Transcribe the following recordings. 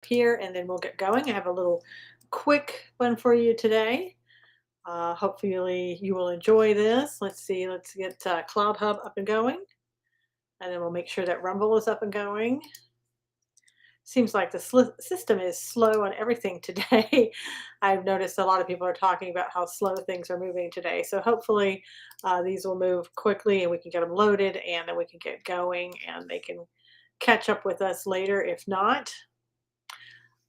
here and then we'll get going. I have a little quick one for you today. Hopefully you will enjoy this. Let's see, let's get Cloud Hub up and going, and then we'll make sure that Rumble is up and going. Seems like the system is slow on everything today. I've noticed a lot of people are talking about how slow things are moving today. So hopefully these will move quickly and we can get them loaded and then we can get going and they can catch up with us later if not.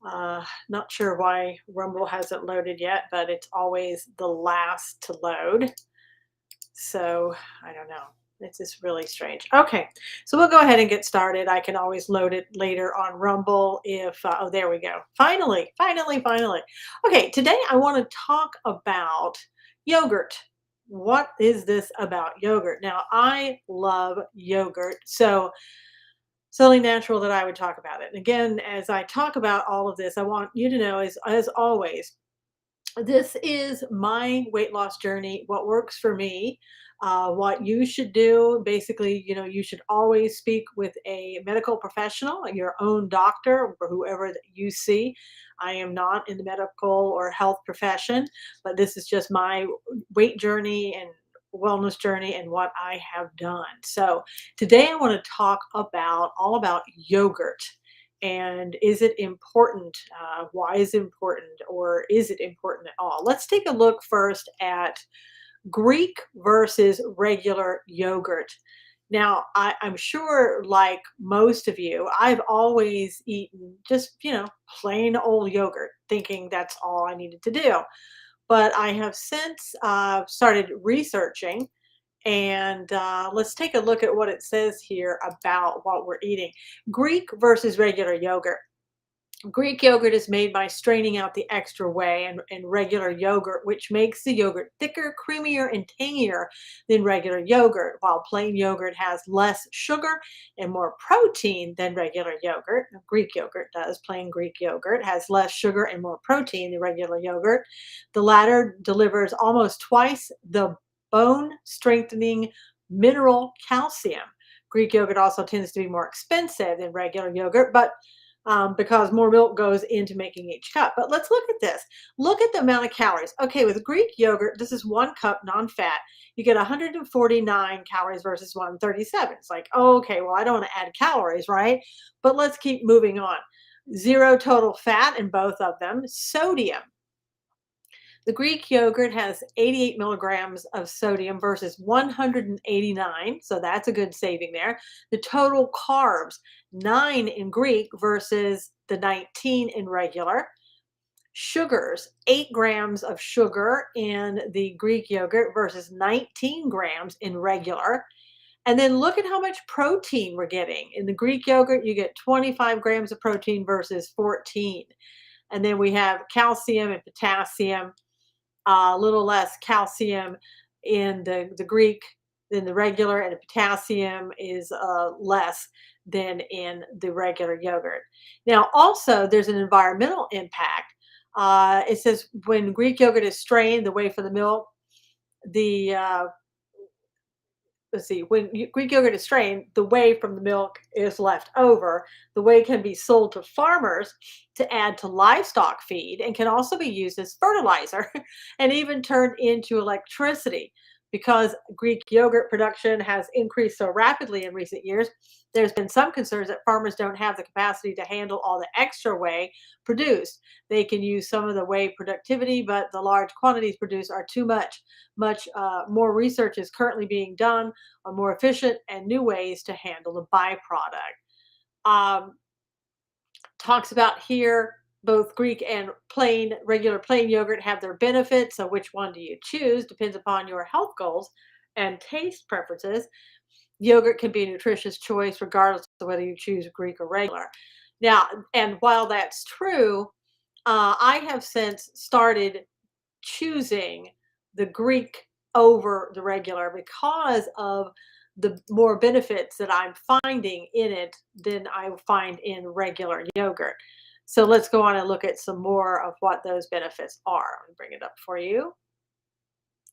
Not sure why Rumble hasn't loaded yet, but it's always the last to load. So I don't know. It's just really strange. Okay, so we'll go ahead and get started. I can always load it later on Rumble if, oh, there we go. Finally, finally, finally. Okay, today I want to talk about yogurt. What is this about yogurt? Now, I love yogurt. So it's only natural that I would talk about it. And again, as I talk about all of this, I want you to know, as always, this is my weight loss journey, what works for me, what you should do. Basically, you should always speak with a medical professional, your own doctor, or whoever that you see. I am not in the medical or health profession, but this is just my weight journey and wellness journey and what I have done. So today I want to talk about all about yogurt. And is it important? Why is it important? Or is it important at all? Let's take a look first at Greek versus regular yogurt. Now, I'm sure, like most of you, I've always eaten just, plain old yogurt, thinking that's all I needed to do. But I have since started researching, and let's take a look at what it says here about what we're eating. Greek versus regular yogurt. Greek yogurt is made by straining out the extra whey and regular yogurt, which makes the yogurt thicker, creamier, and tangier than regular yogurt, while plain yogurt has less sugar and more protein than regular yogurt. Greek yogurt does. Plain Greek yogurt has less sugar and more protein than regular yogurt. The latter delivers almost twice the bone strengthening mineral calcium. Greek yogurt also tends to be more expensive than regular yogurt, but because more milk goes into making each cup. But let's look at this. Look at the amount of calories. Okay, with Greek yogurt, this is 1 cup non-fat. You get 149 calories versus 137. It's like, oh, okay, well, I don't want to add calories, right? But let's keep moving on. Zero total fat in both of them. Sodium. The Greek yogurt has 88 milligrams of sodium versus 189, so that's a good saving there. The total carbs, 9 in Greek versus the 19 in regular. Sugars, 8 grams of sugar in the Greek yogurt versus 19 grams in regular. And then look at how much protein we're getting. In the Greek yogurt, you get 25 grams of protein versus 14. And then we have calcium and potassium, a little less calcium in the Greek than the regular, and the potassium is less than in the regular yogurt. Now, also, there's an environmental impact. It says when Greek yogurt is strained away from the milk, the let's see, when Greek yogurt is strained, the whey from the milk is left over. The whey can be sold to farmers to add to livestock feed and can also be used as fertilizer and even turned into electricity. Because Greek yogurt production has increased so rapidly in recent years, there's been some concerns that farmers don't have the capacity to handle all the extra whey produced. They can use some of the whey productivity, but the large quantities produced are too much. Much more research is currently being done on more efficient and new ways to handle the byproduct. Um, Talks about here both Greek and regular plain yogurt have their benefits. So, which one do you choose depends upon your health goals and taste preferences. Yogurt can be a nutritious choice regardless of whether you choose Greek or regular. Now, and while that's true, I have since started choosing the Greek over the regular because of the more benefits that I'm finding in it than I find in regular yogurt. So let's go on and look at some more of what those benefits are. Let me bring it up for you.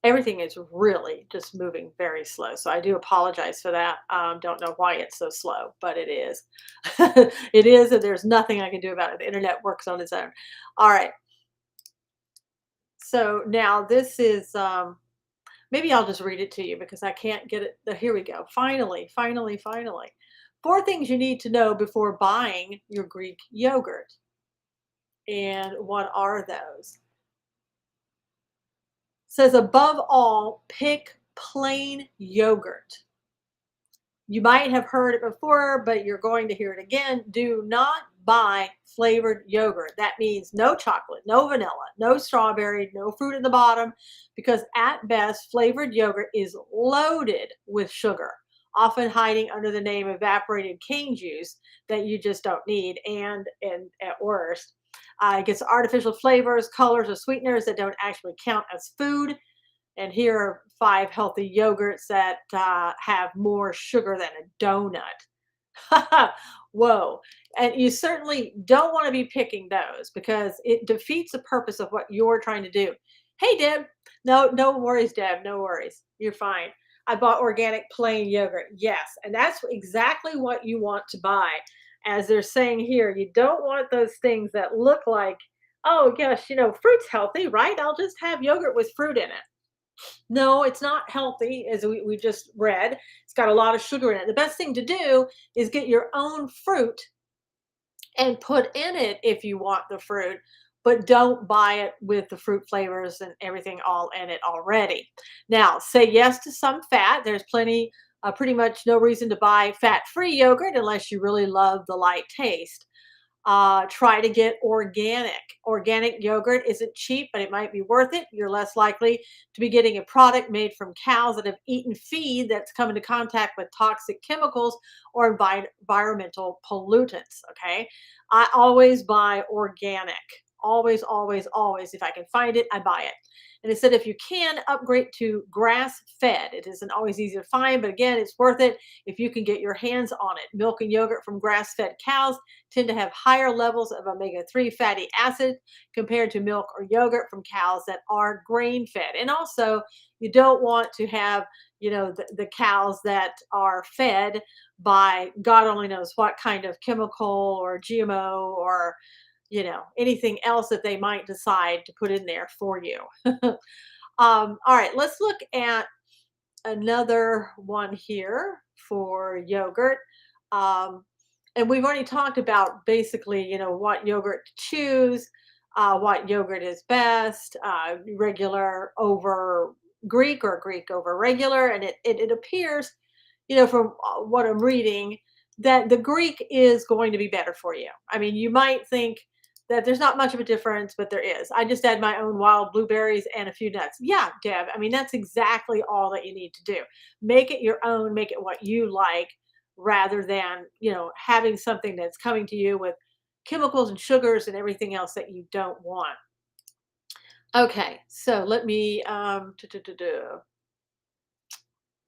Everything is really just moving very slow. So I do apologize for that. Don't know why it's so slow, but it is. It is, and there's nothing I can do about it. The internet works on its own. All right. So now this is maybe I'll just read it to you because I can't get it. Here we go. Finally, finally, finally. Four things you need to know before buying your Greek yogurt. And what are those? Says above all, pick plain yogurt. You might have heard it before, but you're going to hear it again. Do not buy flavored yogurt. That means no chocolate, no vanilla, no strawberry, no fruit at the bottom, because at best, flavored yogurt is loaded with sugar, often hiding under the name evaporated cane juice that you just don't need, and at worst, it gets artificial flavors, colors, or sweeteners that don't actually count as food. And here are five healthy yogurts that have more sugar than a donut. Whoa. And you certainly don't want to be picking those because it defeats the purpose of what you're trying to do. Hey, Deb. No, no worries, Deb. No worries. You're fine. I bought organic plain yogurt. Yes. And that's exactly what you want to buy. As they're saying here, you don't want those things that look like, oh, gosh, fruit's healthy, right? I'll just have yogurt with fruit in it. No, it's not healthy, as we just read. It's got a lot of sugar in it. The best thing to do is get your own fruit and put in it if you want the fruit, but don't buy it with the fruit flavors and everything all in it already. Now, say yes to some fat. There's pretty much no reason to buy fat free yogurt unless you really love the light taste. Try to get organic. Organic yogurt isn't cheap, but it might be worth it. You're less likely to be getting a product made from cows that have eaten feed that's come into contact with toxic chemicals or environmental pollutants. Okay. I always buy organic. Always, always, always. If I can find it, I buy it. And it said if you can upgrade to grass fed, it isn't always easy to find, but again, it's worth it if you can get your hands on it. Milk and yogurt from grass fed cows tend to have higher levels of omega-3 fatty acid compared to milk or yogurt from cows that are grain fed. And also, you don't want to have, the cows that are fed by God only knows what kind of chemical or GMO or, anything else that they might decide to put in there for you. All right, let's look at another one here for yogurt. Um, and we've already talked about basically, what yogurt to choose, what yogurt is best, regular over Greek or Greek over regular. And it appears, from what I'm reading, that the Greek is going to be better for you. I mean, you might think that there's not much of a difference, but there is. I just add my own wild blueberries and a few nuts. Yeah, Deb. I mean, that's exactly all that you need to do. Make it your own, make it what you like rather than, having something that's coming to you with chemicals and sugars and everything else that you don't want. Okay, so let me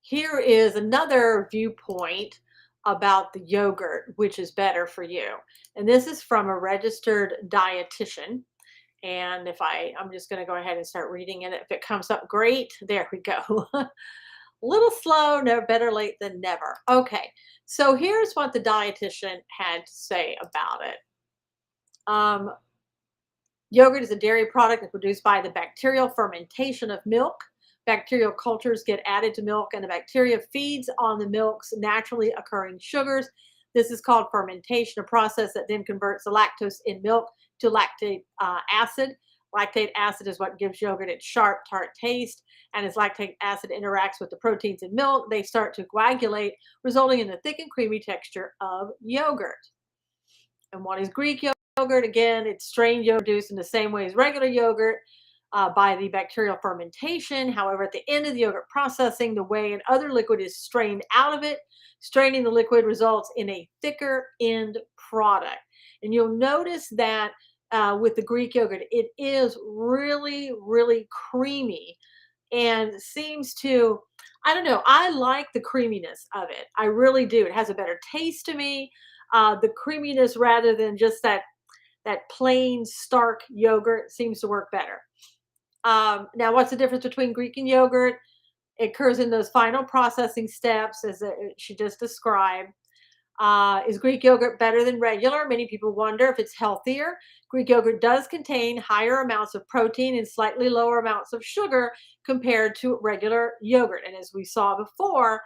here is another viewpoint about the yogurt, which is better for you. And this is from a registered dietitian. And I'm just going to go ahead and start reading it. If it comes up, great. There we go. A little slow, no better late than never. Okay. So here's what the dietitian had to say about it. Yogurt is a dairy product that's produced by the bacterial fermentation of milk. Bacterial cultures get added to milk, and the bacteria feeds on the milk's naturally occurring sugars. This is called fermentation, a process that then converts the lactose in milk to lactate acid. Lactate acid is what gives yogurt its sharp, tart taste. And as lactate acid interacts with the proteins in milk, they start to coagulate, resulting in the thick and creamy texture of yogurt. And what is Greek yogurt? Again, it's strained yogurt produced in the same way as regular yogurt by the bacterial fermentation. However, at the end of the yogurt processing, the whey and other liquid is strained out of it. Straining the liquid results in a thicker end product. And you'll notice that with the Greek yogurt, it is really, really creamy and seems to, I don't know, I like the creaminess of it. I really do. It has a better taste to me. The creaminess rather than just that plain stark yogurt seems to work better. Now, what's the difference between Greek and yogurt? It occurs in those final processing steps, as she just described. Is Greek yogurt better than regular? Many people wonder if it's healthier. Greek yogurt does contain higher amounts of protein and slightly lower amounts of sugar compared to regular yogurt. And as we saw before,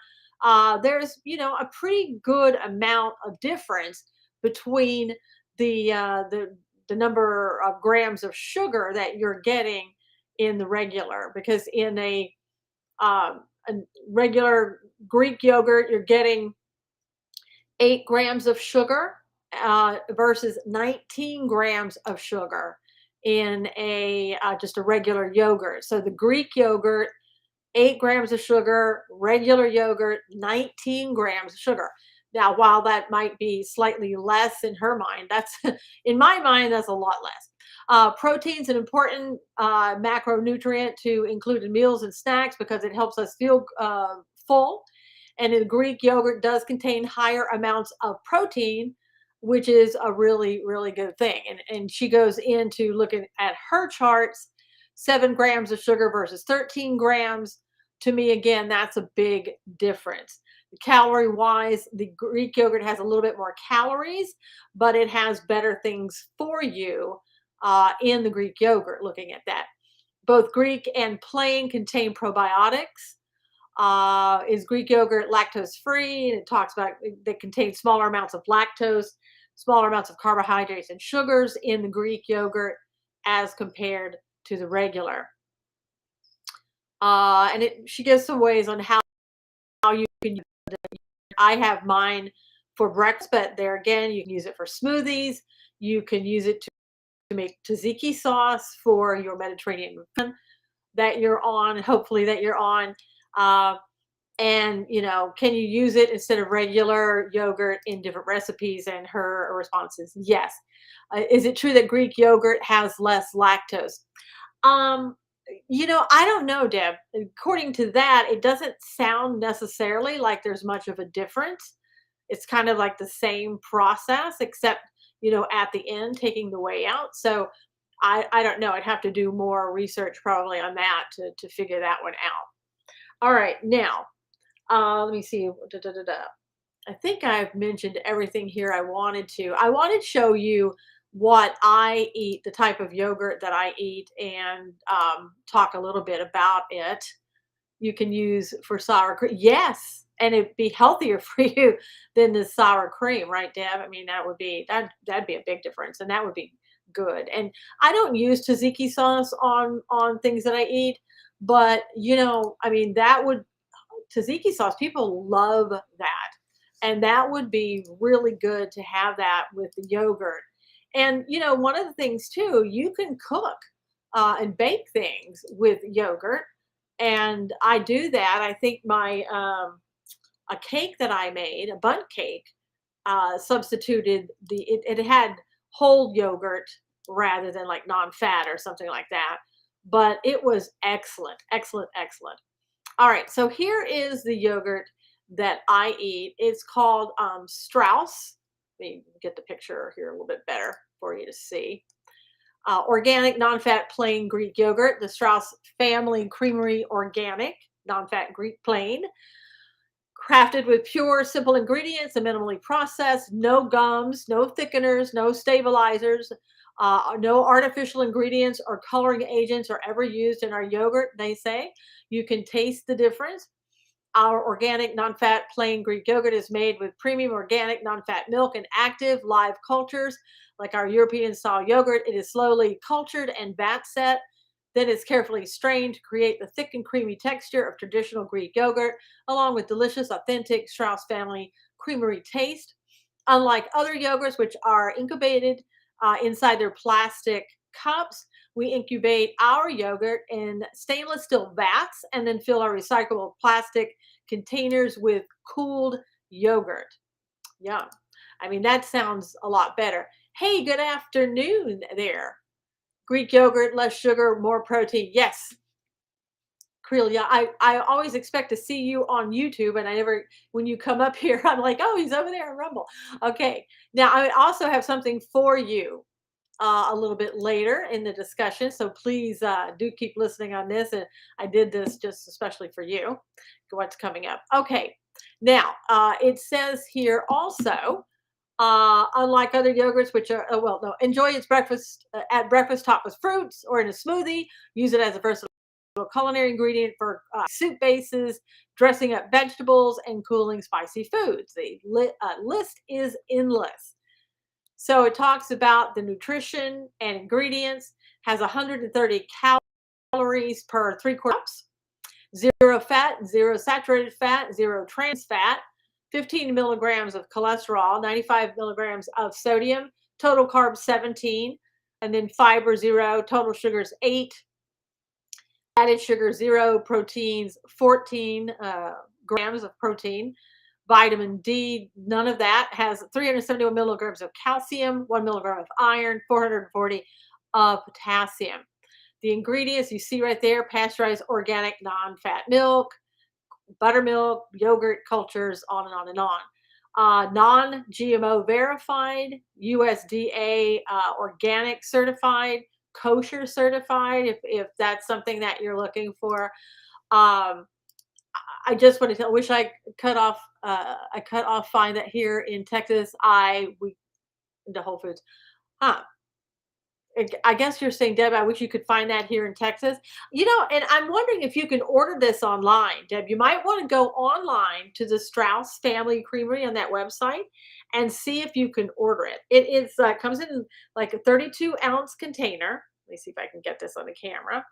there's a pretty good amount of difference between the uh, the the number of grams of sugar that you're getting in the regular, because in a regular Greek yogurt you're getting 8 grams of sugar versus 19 grams of sugar in a just a regular yogurt. So the Greek yogurt, 8 grams of sugar, regular yogurt, 19 grams of sugar. Now, while that might be slightly less in her mind, that's in my mind, that's a lot less. Protein's an important macronutrient to include in meals and snacks because it helps us feel full. And the Greek yogurt does contain higher amounts of protein, which is a really, really good thing. And she goes into looking at her charts, 7 grams of sugar versus 13 grams. To me, again, that's a big difference. Calorie wise, the Greek yogurt has a little bit more calories, but it has better things for you in the Greek yogurt, looking at that. Both Greek and plain contain probiotics. Is Greek yogurt lactose free? And it talks about that contains smaller amounts of lactose, smaller amounts of carbohydrates and sugars in the Greek yogurt as compared to the regular. She gives some ways on how you can use it. I have mine for breakfast, but there again, you can use it for smoothies. You can use it to make tzatziki sauce for your Mediterranean that you're on, hopefully that you're on. Uh, and can you use it instead of regular yogurt in different recipes? And her response is yes. Is it true that Greek yogurt has less lactose? Um, I don't know, Deb. According to that, it doesn't sound necessarily like there's much of a difference. It's kind of like the same process, except, at the end, taking the whey out. So I don't know. I'd have to do more research probably on that to figure that one out. All right. Now, let me see. Da, da, da, da. I think I've mentioned everything here I wanted to. I wanted to show you what I eat, the type of yogurt that I eat, and talk a little bit about it. You can use for sour cream. Yes, and it'd be healthier for you than the sour cream, right, Deb? I mean, that'd be a big difference, and that would be good. And I don't use tzatziki sauce on things that I eat, but I mean, that would tzatziki sauce. People love that, and that would be really good to have that with the yogurt. And one of the things too, you can cook and bake things with yogurt, and I do that. I think my a cake that I made, a bundt cake, substituted it had whole yogurt rather than like non-fat or something like that. But it was excellent, excellent, excellent. All right, so here is the yogurt that I eat. It's called Strauss. Let me get the picture here a little bit better for you to see. Organic, non-fat, plain Greek yogurt. The Strauss Family Creamery Organic, non-fat Greek plain. Crafted with pure, simple ingredients and minimally processed. No gums, no thickeners, no stabilizers. No artificial ingredients or coloring agents are ever used in our yogurt, they say. You can taste the difference. Our organic, non-fat, plain Greek yogurt is made with premium organic, non-fat milk and active live cultures. Like our European-style yogurt, it is slowly cultured and vat set. Then it's carefully strained to create the thick and creamy texture of traditional Greek yogurt, along with delicious, authentic Strauss family creamery taste. Unlike other yogurts, which are incubated inside their plastic cups, we incubate our yogurt in stainless steel vats and then fill our recyclable plastic containers with cooled yogurt. Yum. I mean, that sounds a lot better. Hey, good afternoon there. Greek yogurt, less sugar, more protein. Yes, Creel, yeah, I always expect to see you on YouTube, and I never, when you come up here, I'm like, oh, he's over there on Rumble. Okay, now I also have something for you. a little bit later in the discussion. So please do keep listening on this. And I did this just especially for you, what's coming up. Okay. Now, it says here also, unlike other yogurts, which are, well, no, enjoy its breakfast at breakfast topped with fruits or in a smoothie. Use it as a versatile culinary ingredient for soup bases, dressing up vegetables, and cooling spicy foods. The list is endless. So it talks about the nutrition and ingredients, has 130 calories per 3 quarter cups, zero fat, zero saturated fat, zero trans fat, 15 milligrams of cholesterol, 95 milligrams of sodium, total carbs 17, and then fiber 0, total sugars 8, added sugar 0, proteins 14 grams of protein, vitamin D, none of that, has 371 milligrams of calcium, 1 milligram of iron, 440 of potassium. The ingredients you see right there: pasteurized organic non-fat milk, buttermilk, yogurt cultures, on and on and on. Non-GMO verified, USDA organic certified, kosher certified, if that's something that you're looking for. Um, I just want to tell, wish I cut off find that here in Texas. We into Whole Foods. Huh. I guess you're saying, Deb, I wish you could find that here in Texas. And I'm wondering if you can order this online, Deb. You might want to go online to the Strauss Family Creamery on that website and see if you can order it. It is comes in like a 32-ounce container. Let me see if I can get this on the camera.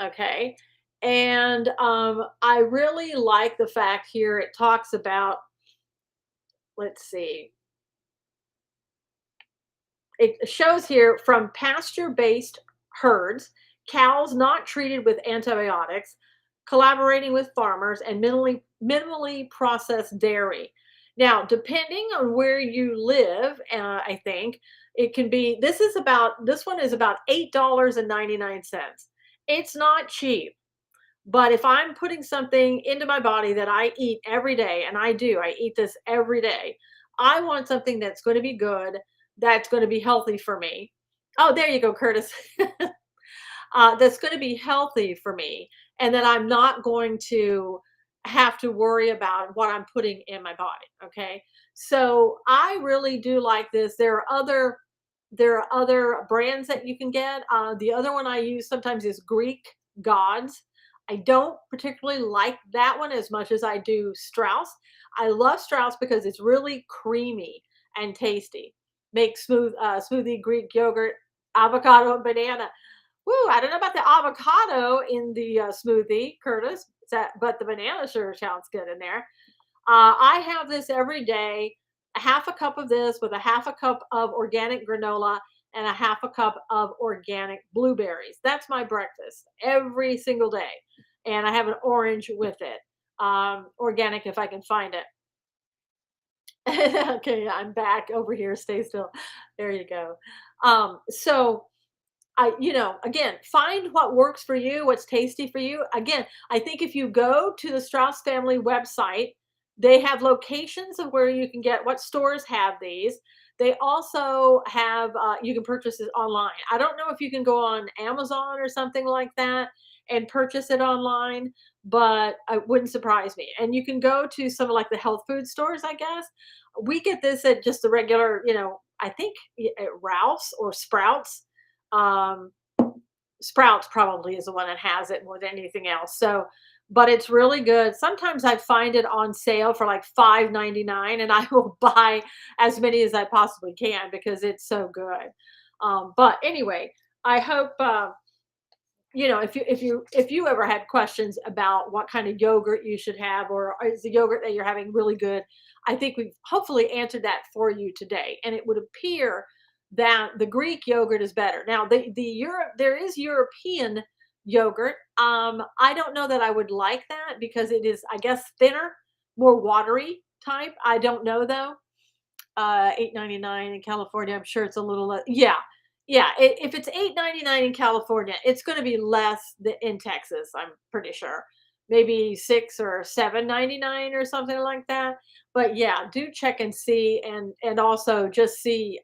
Okay. And I really like the fact here it talks about, let's see, it shows here from pasture-based herds, cows not treated with antibiotics, collaborating with farmers, and minimally processed dairy. Now, depending on where you live, I think it can be. This one is about $8.99. It's not cheap. But if I'm putting something into my body that I eat every day, and I eat this every day, I want something that's going to be good, that's going to be healthy for me. Oh, there you go, Curtis. That's going to be healthy for me, and that I'm not going to have to worry about what I'm putting in my body. Okay. So I really do like this. There are other brands that you can get. The other one I use sometimes is Greek Gods. I don't particularly like that one as much as I do Strauss. I love Strauss because it's really creamy and tasty. Make smoothie, Greek yogurt, avocado, and banana. Woo! I don't know about the avocado in the smoothie, Curtis. But the banana sure sounds good in there. I have this every day, a half a cup of this with a half a cup of organic granola and a half a cup of organic blueberries. That's my breakfast every single day. And I have an orange with it. Organic if I can find it. Okay, I'm back over here. Stay still. There you go. So again, find what works for you, what's tasty for you. Again, I think if you go to the Strauss family website, they have locations of where you can get what stores have these. They also have, you can purchase it online. I don't know if you can go on Amazon or something like that and purchase it online, but it wouldn't surprise me. And you can go to some of like the health food stores, I guess. We get this at just the regular, I think at Ralph's or Sprouts. Um, Sprouts probably is the one that has it more than anything else. So, but it's really good. Sometimes I find it on sale for like $5.99, and I will buy as many as I possibly can because it's so good. But anyway, I hope if you ever had questions about what kind of yogurt you should have, or is the yogurt that you're having really good, I think we've hopefully answered that for you today. And it would appear that the Greek yogurt is better. Now, there is European yogurt. I don't know that I would like that because it is, I guess, thinner, more watery type. I don't know though. 8.99 in California. I'm sure it's a little less. Yeah, yeah. If it's 8.99 in California, it's going to be less in Texas. I'm pretty sure, maybe 6 or 7.99 or something like that. But yeah, do check and see, and also just see.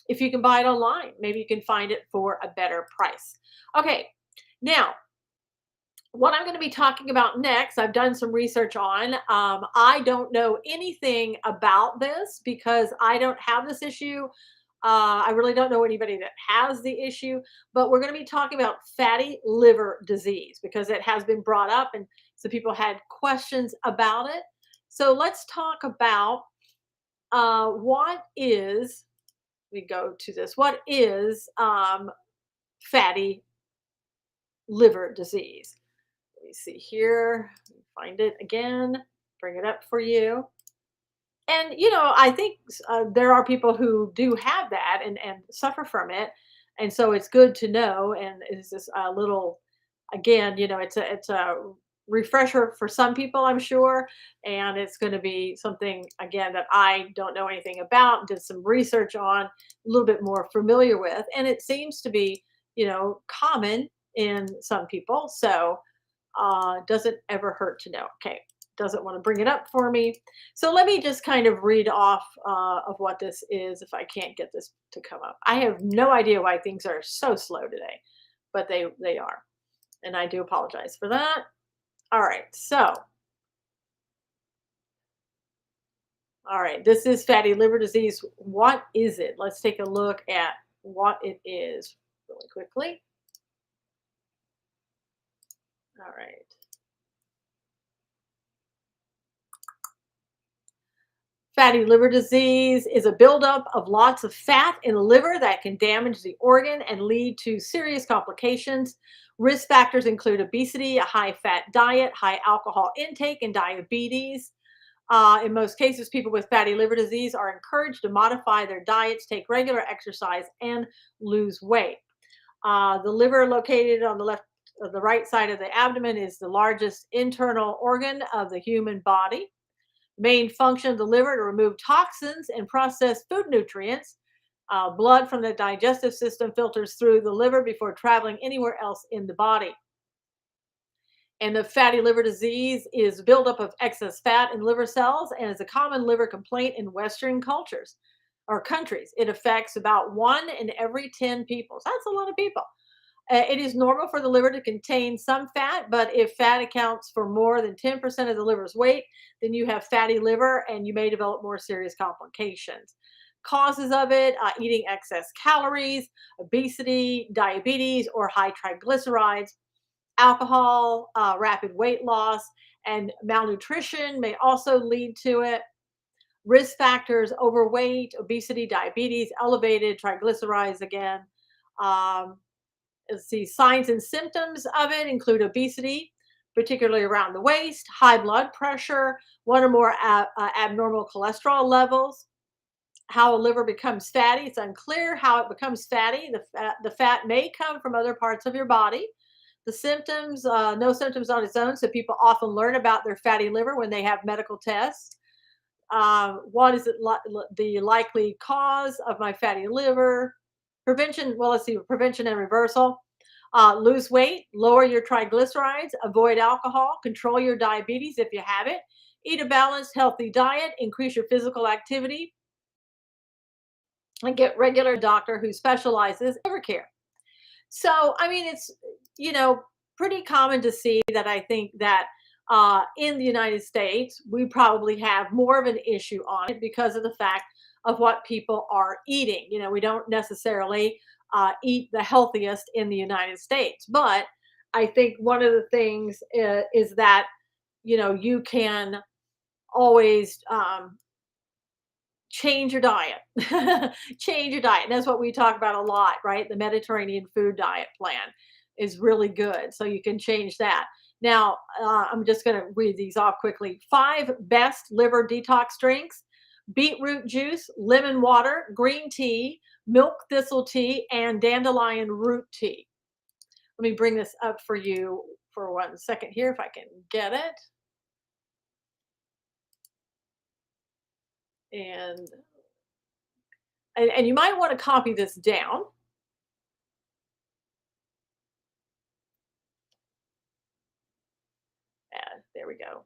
if you can buy it online, maybe you can find it for a better price. Okay, now what I'm going to be talking about next, I've done some research on. I don't know anything about this because I don't have this issue. I really don't know anybody that has the issue, but we're going to be talking about fatty liver disease because it has been brought up and some people had questions about it. So let's talk about what is, we go to this, what is fatty liver disease? Let me see here. Find it again. Bring it up for you. And I think there are people who do have that and suffer from it, and so it's good to know. And it's just a little, again, it's a refresher for some people, I'm sure, and it's going to be something again that I don't know anything about. Did some research on, a little bit more familiar with, and it seems to be common in some people. So doesn't ever hurt to know. Okay, doesn't want to bring it up for me. So let me just kind of read off of what this is if I can't get this to come up. I have no idea why things are so slow today, but they are. And I do apologize for that. All right, so, all right, this is fatty liver disease. What is it? Let's take a look at what it is really quickly. All right. Fatty liver disease is a buildup of lots of fat in the liver that can damage the organ and lead to serious complications. Risk factors include obesity, a high fat diet, high alcohol intake, and diabetes. In most cases, people with fatty liver disease are encouraged to modify their diets, take regular exercise, and lose weight. The liver, located on the right side of the abdomen, is the largest internal organ of the human body. Main function of the liver to remove toxins and process food nutrients. Blood from the digestive system filters through the liver before traveling anywhere else in the body. And the fatty liver disease is buildup of excess fat in liver cells and is a common liver complaint in Western cultures or countries. It affects about 1 in every 10 people. So that's a lot of people. It is normal for the liver to contain some fat, but if fat accounts for more than 10% of the liver's weight, then you have fatty liver and you may develop more serious complications. Causes of it: eating excess calories, obesity, diabetes, or high triglycerides, alcohol, rapid weight loss, and malnutrition may also lead to it. Risk factors: overweight, obesity, diabetes, elevated triglycerides again. Um, let's see, signs and symptoms of it include obesity, particularly around the waist, high blood pressure, one or more abnormal cholesterol levels. How a liver becomes fatty, it's unclear how it becomes fatty. The fat may come from other parts of your body. The symptoms: no symptoms on its own, so people often learn about their fatty liver when they have medical tests. What is the likely cause of my fatty liver? Prevention, well, let's see, prevention and reversal. Lose weight, lower your triglycerides, avoid alcohol, control your diabetes if you have it, eat a balanced, healthy diet, increase your physical activity, and get regular doctor who specializes in liver care. So, I mean, it's, you know, pretty common to see that. I think that in the United States, we probably have more of an issue on it because of the fact of what people are eating. We don't necessarily eat the healthiest in the United States, but I think one of the things is that, you can always change your diet. Change your diet. And that's what we talk about a lot, right? The Mediterranean food diet plan is really good. So you can change that. Now, I'm just going to read these off quickly. 5 best liver detox drinks: beetroot juice, lemon water, green tea, milk thistle tea, and dandelion root tea. Let me bring this up for you for 1 second here if I can get it. And you might want to copy this down. There we go.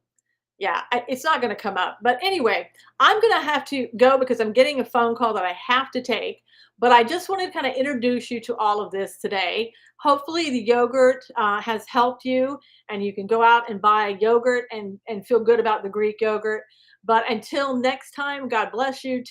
Yeah, it's not going to come up. But anyway, I'm going to have to go because I'm getting a phone call that I have to take. But I just wanted to kind of introduce you to all of this today. Hopefully, the yogurt has helped you, and you can go out and buy yogurt and feel good about the Greek yogurt. But until next time, God bless you.